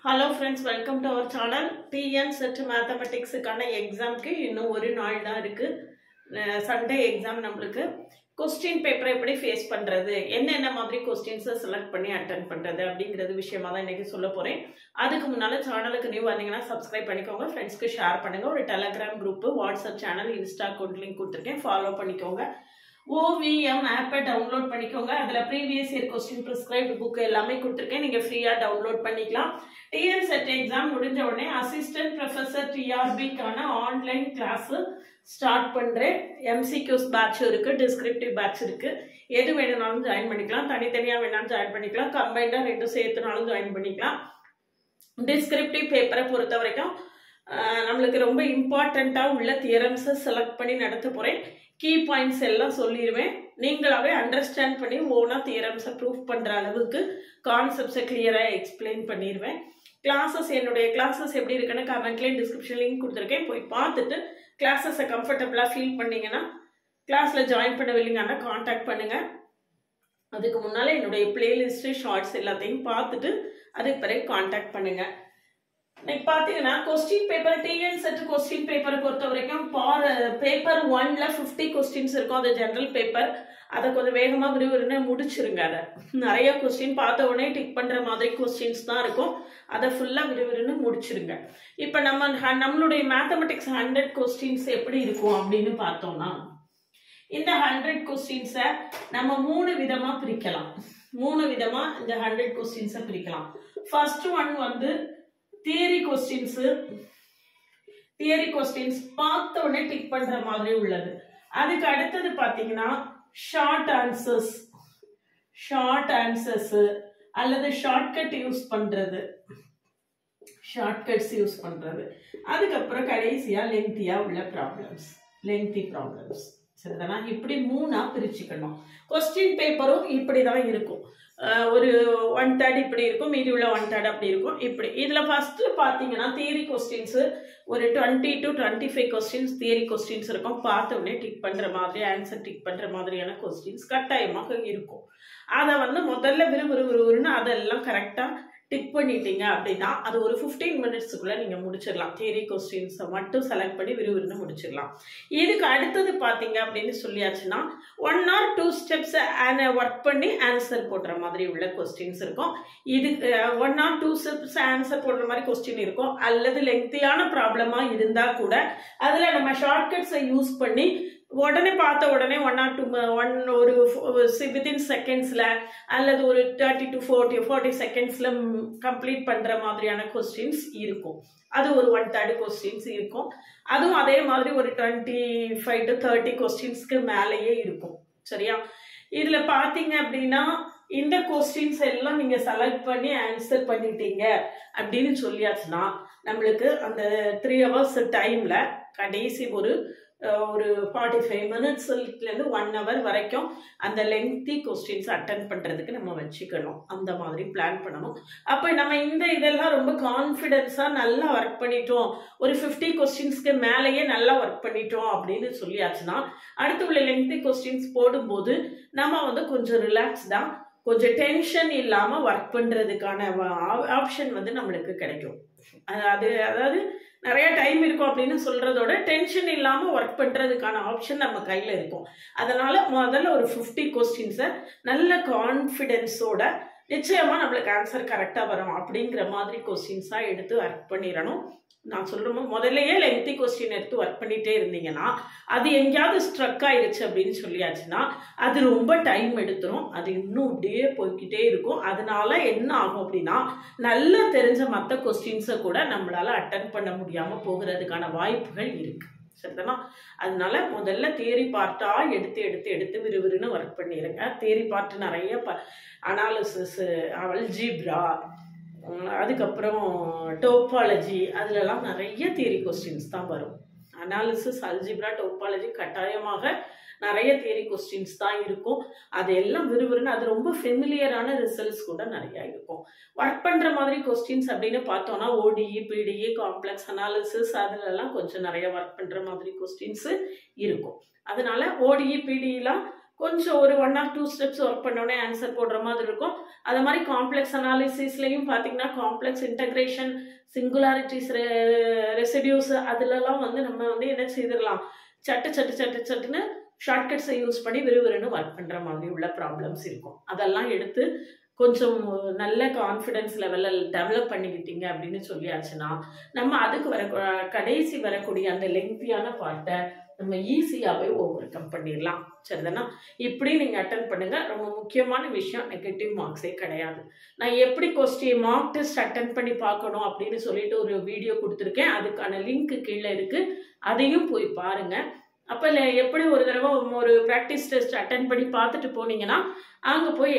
Hello friends, welcome to our channel. TN Set Mathematics கான எக்ஸாம்க்கு இன்னும் ஒரு நாள் தான் இருக்கு. சண்டே எக்ஸாம் நம்மளுக்கு क्वेश्चन பேப்பரை எப்படி ஃபேஸ் பண்றது, என்னென்ன மாதிரி क्वेश्चंस செலக்ட் பண்ணி அட்டெண்ட் பண்றது அப்படிங்கிறது விஷயமா தான் இன்னைக்கு சொல்ல போறேன். அதுக்கு முன்னால சேனலுக்கு நியூ வந்தீங்கன்னா சப்ஸ்கிரைப் பண்ணிக்கோங்க, ஃப்ரெண்ட்ஸ்க்கு ஷேர் பண்ணுங்க. ஒரு Telegram group, WhatsApp channel, Insta account link கொடுத்திருக்கேன், ஃபாலோ பண்ணிக்கோங்க. OVM ஆப்பை டவுன்லோட் பண்ணிக்கோங்க. அதுல previous year question prescribed book எல்லாமே கொடுத்திருக்கேன், நீங்க ஃப்ரீயா டவுன்லோட் பண்ணிக்கலாம். டிஎன் செட் எக்ஸாம் முடிஞ்ச உடனே அசிஸ்டன்ட் ப்ரொஃபசர் டிஆர்பி கான ஆன்லைன் கிளாஸ் ஸ்டார்ட் பண்றேன். MCQs பேட்ச் இருக்கு, டிஸ்கிரிப்டிவ் பேட்ச் இருக்கு. எது வேணும்னாலும் ஜாயின் பண்ணிக்கலாம், தனித்தனியா வேணாலும் ஜாயின் பண்ணிக்கலாம், கம்பைண்டா ரெண்டும் சேர்த்துனாலும் ஜாயின் பண்ணிக்கலாம். டிஸ்கிரிப்டிவ் பேப்பரை பொறுத்த வரைக்கும் நம்மளுக்கு ரொம்ப இம்பார்ட்டண்டா உள்ள தியரம்ஸ் செலக்ட் பண்ணி நடத்த போறேன். கீ பாயிண்ட்ஸ் எல்லாம் சொல்லிடுவேன், நீங்களாவே அண்டர்ஸ்டாண்ட் பண்ணி ஓனா தியரம்ஸை ப்ரூவ் பண்ற அளவுக்கு கான்செப்ட்ஸை கிளியரா எக்ஸ்பிளைன் பண்ணிடுவேன். கிளாஸஸ், என்னுடைய கிளாஸஸ் எப்படி இருக்குன்னு கமெண்ட்லேயும் டிஸ்கிரிப்ஷன் லிங்க் கொடுத்துருக்கேன், போய் பார்த்துட்டு கிளாஸஸை கம்ஃபர்டபுளா ஃபீல் பண்ணீங்கன்னா கிளாஸ்ல ஜாயின் பண்ணவில்லைங்கன்னா கான்டாக்ட் பண்ணுங்க. அதுக்கு முன்னால என்னுடைய பிளேலிஸ்ட் ஷார்ட்ஸ் எல்லாத்தையும் பார்த்துட்டு அதுக்கு பிறகு கான்டாக்ட் பண்ணுங்க. இன்னைக்கு பாத்தீங்கன்னா question paper, TN set question பேப்பரை பொறுத்த வரைக்கும் பேப்பர் 1ல 50 கொஸ்டின்ஸ் இருக்கும். அது ஜெனரல் பேப்பர், அதை கொஞ்சம் வேகமா விறுவிறுன்னு முடிச்சிருங்க. அதை நிறைய கொஸ்டின் பார்த்த உடனே டிக் பண்ற மாதிரி கொஸ்டின்ஸ் தான் இருக்கும், அதை ஃபுல்லா விறுவிறுன்னு முடிச்சிருங்க. இப்ப நம்மளுடைய மேத்தமெட்டிக்ஸ் 100 கொஸ்டின்ஸ் எப்படி இருக்கும் அப்படின்னு பார்த்தோம்னா, இந்த 100 கொஸ்டின்ஸை நம்ம 3 விதமா பிரிக்கலாம். 3 விதமா இந்த 100 கொஸ்டின்ஸை பிரிக்கலாம். ஃபர்ஸ்ட் ஒன் வந்து தியரி கொஸ்டின்ஸ். தியரி கொஸ்டின்ஸ் பார்த்த உடனே டிக் பண்ற மாதிரி உள்ளது. அதுக்கு அடுத்தது பாத்தீங்கன்னா ஷார்ட் ஆன்சர்ஸ். ஷார்ட் ஆன்சர்ஸ் அல்லது ஷார்ட்கட் யூஸ் பண்றது, ஷார்ட்கட்ஸ் யூஸ் பண்றது. அதுக்கப்புறம் கடைசியா லெங்தியா உள்ள ப்ராப்ளம்ஸ், லெங்தி ப்ராப்ளம்ஸ். சரிதானா? இப்படி 3ஆ பிரிச்சுக்கணும். கொஸ்டின் பேப்பரும் இப்படிதான் இருக்கும். ஒரு 1/3 இப்படி இருக்கும், மீதி உள்ள 1/3 அப்படி இருக்கும். இப்படி இதுல ஃபர்ஸ்ட் பாத்தீங்கன்னா தியரி கொஸ்டின்ஸ் ஒரு 20 to 25 கொஸ்டின்ஸ் தியரி கொஸ்டின்ஸ் இருக்கும். பார்த்த உடனே டிக் பண்ற மாதிரி, ஆன்சர் டிக் பண்ற மாதிரியான கொஸ்டின்ஸ் கட்டாயமாக இருக்கும். அதை வந்து முதல்ல விறுவிறுன்னு அதெல்லாம் கரெக்டா டிக் பண்ணிட்டீங்க அப்படின்னா அது ஒரு 15 மினிட்ஸுக்குள்ள நீங்க முடிச்சிடலாம். தியரி கொஸ்டின்ஸை மட்டும் செலக்ட் பண்ணி விறுவிறுன்னு முடிச்சிடலாம். இதுக்கு அடுத்தது பாத்தீங்க அப்படின்னு சொல்லியாச்சுன்னா 1 or 2 ஸ்டெப்ஸ் ஒர்க் பண்ணி ஆன்சர் போடுற மாதிரி உள்ள கொஸ்டின்ஸ் இருக்கும். இதுக்கு 1 or 2 ஸ்டெப்ஸ் ஆன்சர் போடுற மாதிரி கொஸ்டின் இருக்கும். அல்லது லெங்தியான ப்ராப்ளமா இருந்தா கூட அதுல நம்ம ஷார்ட்கட்ஸை யூஸ் பண்ணி உடனே பார்த்த உடனே 1 or 2 ஒரு வித்தின் செகண்ட்ஸ்ல அல்லது ஒரு 30 to 40 செகண்ட்ஸ்ல கம்ப்ளீட் பண்ற மாதிரியான கொஸ்டின்ஸ் இருக்கும். அது ஒரு 1/3 கொஸ்டின்ஸ் இருக்கும். அதுவும் அதே மாதிரி ஒரு 25 to 30 கொஸ்டின்ஸ்க்கு மேலேயே இருக்கும். சரியா? இதுல பாத்தீங்க அப்படின்னா இந்த கொஸ்டின்ஸ் எல்லாம் நீங்க செலக்ட் பண்ணி ஆன்சர் பண்ணிட்டீங்க அப்படின்னு சொல்லியாச்சுன்னா நம்மளுக்கு அந்த 3 hours டைம்ல கடைசி ஒரு 45 மினிட்ஸ்ல இருந்து 1 hour வரைக்கும் அந்த லெங்தி கொஸ்டின்ஸ் அட்டென்ட் பண்றதுக்கு நம்ம வச்சுக்கணும். அந்த மாதிரி பிளான் பண்ணணும். அப்ப நம்ம இதெல்லாம் ரொம்ப கான்பிடன்ஸா நல்லா ஒர்க் பண்ணிட்டோம், ஒரு 50 கொஸ்டின்ஸ்க்கு மேலேயே நல்லா ஒர்க் பண்ணிட்டோம் அப்படின்னு சொல்லியாச்சுன்னா அடுத்து உள்ள லெங்தி கொஸ்டின்ஸ் போடும்போது நம்ம வந்து கொஞ்சம் ரிலாக்ஸ்டா, கொஞ்சம் டென்ஷன் இல்லாம ஒர்க் பண்றதுக்கான ஆப்ஷன் வந்து நம்மளுக்கு கிடைக்கும். அதாவது நிறைய டைம் இருக்கும் அப்படின்னு சொல்றதோட டென்ஷன் இல்லாம ஒர்க் பண்றதுக்கான ஆப்ஷன் நம்ம கையில இருக்கும். அதனால முதல்ல ஒரு 50 கொஸ்டின்ஸை நல்ல கான்பிடன்ஸோட நிச்சயமா நம்மளுக்கு ஆன்சர் கரெக்டா வரும் அப்படிங்கிற மாதிரி கொஸ்டின்ஸா எடுத்து ஒர்க் பண்ணிடணும். நான் சொல்றேன், முதல்லயே லெங்தி கொஸ்டின் எடுத்து ஒர்க் பண்ணிட்டே இருந்தீங்கன்னா அது எங்கேயாவது ஸ்ட்ரக் ஆயிடுச்சு அப்படின்னு சொல்லியாச்சுன்னா அது ரொம்ப டைம் எடுத்துரும், அது இன்னும் அப்படியே போய்கிட்டே இருக்கும். அதனால என்ன ஆகும் அப்படின்னா நல்லா தெரிஞ்ச மற்ற கொஸ்டின்ஸை கூட நம்மளால அட்டென்ட் பண்ண முடியாம போகிறதுக்கான வாய்ப்புகள் இருக்கு. சரிதானா? அதனால முதல்ல தியரி பார்ட்டா எடுத்து விறுவிறுன்னு ஒர்க் பண்ணிடுங்க. தியரி பார்ட் நிறைய அனாலிசிஸ், அல்ஜிப்ரா, அதுக்கப்புறம் டோபாலஜி, அதுலலாம் நிறைய தியரி கொஸ்டின்ஸ் தான் வரும். அனாலிசிஸ், அல்ஜிப்ரா, டோபாலஜி கட்டாயமாக நிறைய தியரி கொஸ்டின்ஸ் தான் இருக்கும். அதெல்லாம் விறுவிறுன்னு அது ரொம்ப ஃபெமிலியரான ரிசல்ட்ஸ் கூட நிறைய இருக்கும். ஒர்க் பண்ற மாதிரி கொஸ்டின்ஸ் அப்படின்னு பார்த்தோம்னா ODE, PDE, காம்ப்ளெக்ஸ் அனாலிசிஸ், அதுலலாம் கொஞ்சம் நிறைய ஒர்க் பண்ற மாதிரி கொஸ்டின்ஸ் இருக்கும். அதனால ODE, PDEலாம் கொஞ்சம் ஒரு 1 or 2 ஸ்டெப்ஸ் ஒர்க் பண்ணோடனே ஆன்சர் போடுற மாதிரி இருக்கும். அது மாதிரி காம்ப்ளெக்ஸ் அனாலிசிஸ்லையும் பார்த்தீங்கன்னா காம்ப்ளெக்ஸ் இன்டகிரேஷன், சிங்குலாரிட்டிஸ், ரெசிடியூஸ் அதுலலாம் வந்து நம்ம வந்து என்ன செய்திடலாம், சட்டுன்னு ஷார்ட்கட்ஸை யூஸ் பண்ணி விறுவிறுன்னு ஒர்க் பண்ணுற மாதிரி உள்ள ப்ராப்ளம்ஸ் இருக்கும். அதெல்லாம் எடுத்து கொஞ்சம் நல்ல கான்ஃபிடென்ஸ் லெவலில் டெவலப் பண்ணிக்கிட்டீங்க அப்படின்னு சொல்லியாச்சுன்னா நம்ம அதுக்கு கடைசி வரக்கூடிய அந்த லெங்க்தியான பார்ட்டை நம்ம ஈஸியாகவே ஓவர் கம் பண்ணிடலாம். சரிதானா? இப்படி நீங்கள் அட்டன் பண்ணுங்க. ரொம்ப முக்கியமான விஷயம், நெகட்டிவ் மார்க்ஸே கிடையாது. நான் எப்படி மார்க் டெஸ்ட் அட்டன் பண்ணி பார்க்கணும் அப்படின்னு சொல்லிட்டு ஒரு வீடியோ கொடுத்துருக்கேன். அதுக்கான லிங்க் கீழே இருக்கு, அதையும் போய் பாருங்க. அப்போ எப்படி ஒரு தடவை ஒரு ப்ராக்டிஸ் டெஸ்ட் அட்டன் பண்ணி பார்த்துட்டு போனீங்கன்னா அங்கே போய்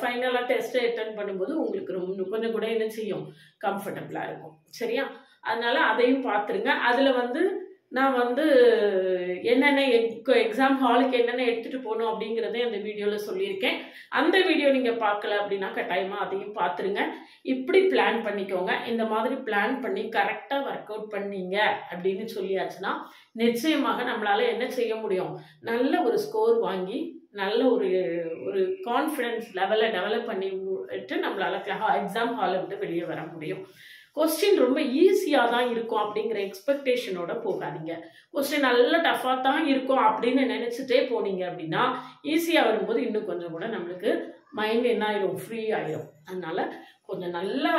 ஃபைனலாக டெஸ்ட்டை அட்டன் பண்ணும்போது உங்களுக்கு ரொம்ப கொஞ்சம் கூட என்ன செய்யும், கம்ஃபர்டபுளாக இருக்கும். சரியா? அதனால அதையும் பார்த்துருங்க. அதில் வந்து நான் வந்து என்னென்ன எக்ஸாம் ஹாலுக்கு என்னென்ன எடுத்துகிட்டு போகணும் அப்படிங்கிறத அந்த வீடியோவில் சொல்லியிருக்கேன். அந்த வீடியோ நீங்கள் பார்க்கல அப்படின்னா கட்டாயமாக அதையும் பார்த்துருங்க. இப்படி பிளான் பண்ணிக்கோங்க. இந்த மாதிரி பிளான் பண்ணி கரெக்டாக ஒர்க் அவுட் பண்ணீங்க அப்படின்னு சொல்லியாச்சுன்னா நிச்சயமாக நம்மளால் என்ன செய்ய முடியும், நல்ல ஒரு ஸ்கோர் வாங்கி நல்ல ஒரு கான்ஃபிடென்ஸ் லெவலை டெவலப் பண்ணிட்டு நம்மளால் எக்ஸாம் ஹாலை விட்டு வெளியே வர முடியும். கொஸ்டின் ரொம்ப ஈஸியாக தான் இருக்கும் அப்படிங்கிற எக்ஸ்பெக்டேஷனோட போகாதீங்க. கொஸ்டின் நல்ல டஃப்பாக தான் இருக்கும் அப்படின்னு நினச்சிட்டே போனீங்க அப்படின்னா ஈஸியாக வரும்போது இன்னும் கொஞ்சம் கூட நம்மளுக்கு மைண்ட் என்ன ஆயிரும், ஃப்ரீ ஆயிரும். அதனால கொஞ்சம் நல்லா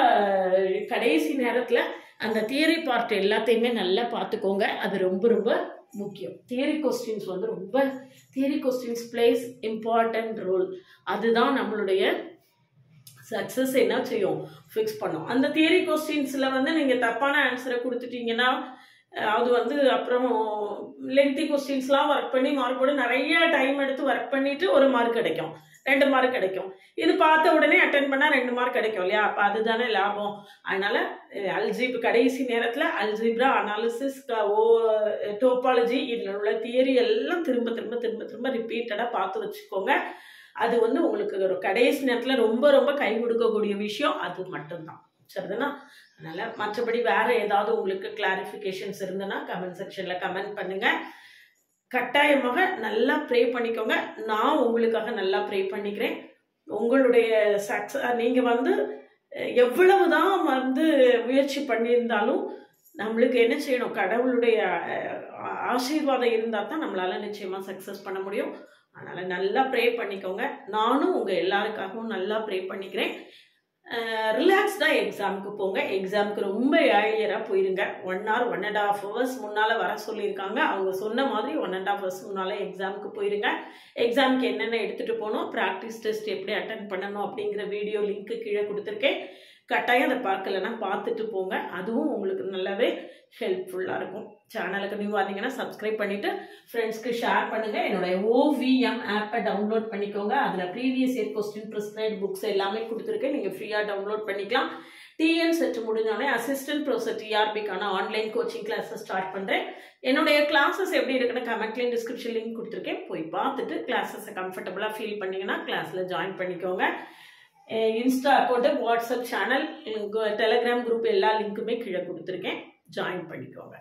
கடைசி நேரத்தில் அந்த தியரி பார்ட் எல்லாத்தையுமே நல்லா பார்த்துக்கோங்க. அது ரொம்ப ரொம்ப முக்கியம். தியரி கொஸ்டின்ஸ் வந்து theory questions plays important role. அதுதான் நம்மளுடைய சக்ஸஸ் என்ன செய்யும், ஃபிக்ஸ் பண்ணும். அந்த தியரி கொஸ்டின்ஸில் வந்து நீங்கள் தப்பான ஆன்சரை கொடுத்துட்டீங்கன்னா அது வந்து அப்புறம் லெங்க்தி கொஸ்டின்ஸ்லாம் ஒர்க் பண்ணி மார்க் போட நிறைய டைம் எடுத்து ஒர்க் பண்ணிட்டு ஒரு மார்க் கிடைக்கும், 2 மார்க் கிடைக்கும். இது பார்த்த உடனே அட்டன் பண்ணால் 2 மார்க் கிடைக்கும் இல்லையா? அப்போ அதுதானே லாபம். அதனால கடைசி நேரத்தில் அல்ஜிப்ரா, அனாலிசிஸ், டோபாலஜி இதில் உள்ள தியரி எல்லாம் திரும்ப ரிப்பீட்டடாக பார்த்து வச்சுக்கோங்க. அது வந்து உங்களுக்கு ஒரு கடைசி நேரத்தில் ரொம்ப ரொம்ப கை கொடுக்கக்கூடிய விஷயம் அது மட்டும்தான். சரிதானா? அதனால மற்றபடி வேற ஏதாவது உங்களுக்கு கிளாரிஃபிகேஷன்ஸ் இருந்ததுன்னா கமெண்ட் செக்ஷன்ல கமெண்ட் பண்ணுங்க. கட்டாயமாக நல்லா ப்ரே பண்ணிக்கோங்க. நான் உங்களுக்காக நல்லா ப்ரே பண்ணிக்கிறேன். உங்களுடைய நீங்க வந்து எவ்வளவுதான் வந்து முயற்சி பண்ணியிருந்தாலும் நம்மளுக்கு என்ன செய்யணும், கடவுளுடைய ஆசீர்வாதம் இருந்தால் தான் நம்மளால நிச்சயமா சக்ஸஸ் பண்ண முடியும். அதனால நல்லா ப்ரே பண்ணிக்கோங்க. நானும் உங்க எல்லாருக்காகவும் நல்லா ப்ரே பண்ணிக்கிறேன். ரிலாக்ஸ்டாக எக்ஸாமுக்கு போங்க. எக்ஸாமுக்கு ரொம்ப ஏர்லியராக போயிருங்க. 1 or 1.5 hours முன்னால் வர சொல்லியிருக்காங்க. அவங்க சொன்ன மாதிரி 1.5 hours முன்னால் எக்ஸாமுக்கு போயிருங்க. எக்ஸாமுக்கு என்னென்ன எடுத்துகிட்டு போகணும், ப்ராக்டிஸ் டெஸ்ட் எப்படி அட்டன் பண்ணணும் அப்படிங்கிற வீடியோ லிங்க்கு கீழே கொடுத்துருக்கேன். கட்டாயம் அதை பார்க்கலன்னா பார்த்துட்டு போங்க. அதுவும் உங்களுக்கு நல்லாவே ஹெல்ப்ஃபுல்லாக இருக்கும். சேனலுக்கு நியூ வந்தீங்கன்னா சப்ஸ்கிரைப் பண்ணிவிட்டு ஃப்ரெண்ட்ஸ்க்கு ஷேர் பண்ணுங்கள். என்னுடைய OVM ஆப்பை டவுன்லோட் பண்ணிக்கோங்க. அதில் previous year question, prescribed books எல்லாமே கொடுத்துருக்கேன். நீங்கள் ஃப்ரீயாக டவுன்லோட் பண்ணிக்கலாம். TN செட் முடிஞ்சோடனே அசிஸ்டன்ட் ப்ரொஃபஸர் TRBக்கான ஆன்லைன் கோச்சிங் கிளாஸஸ் ஸ்டார்ட் பண்ணுறேன். என்னுடைய கிளாஸஸ் எப்படி இருக்குன்னு கமெண்ட்லேயும் டிஸ்கிரிப்ஷன் லிங்க் கொடுத்துருக்கேன். போய் பார்த்துட்டு கிளாஸஸை கம்ஃபர்டபுளாக ஃபீல் பண்ணிங்கன்னா கிளாஸில் ஜாயின் பண்ணிக்கோங்க. Insta account, WhatsApp channel, Telegram group எல்லா லிங்க்குமே கீழே கொடுத்துருக்கேன். ஜாயின் பண்ணிக்கோங்க.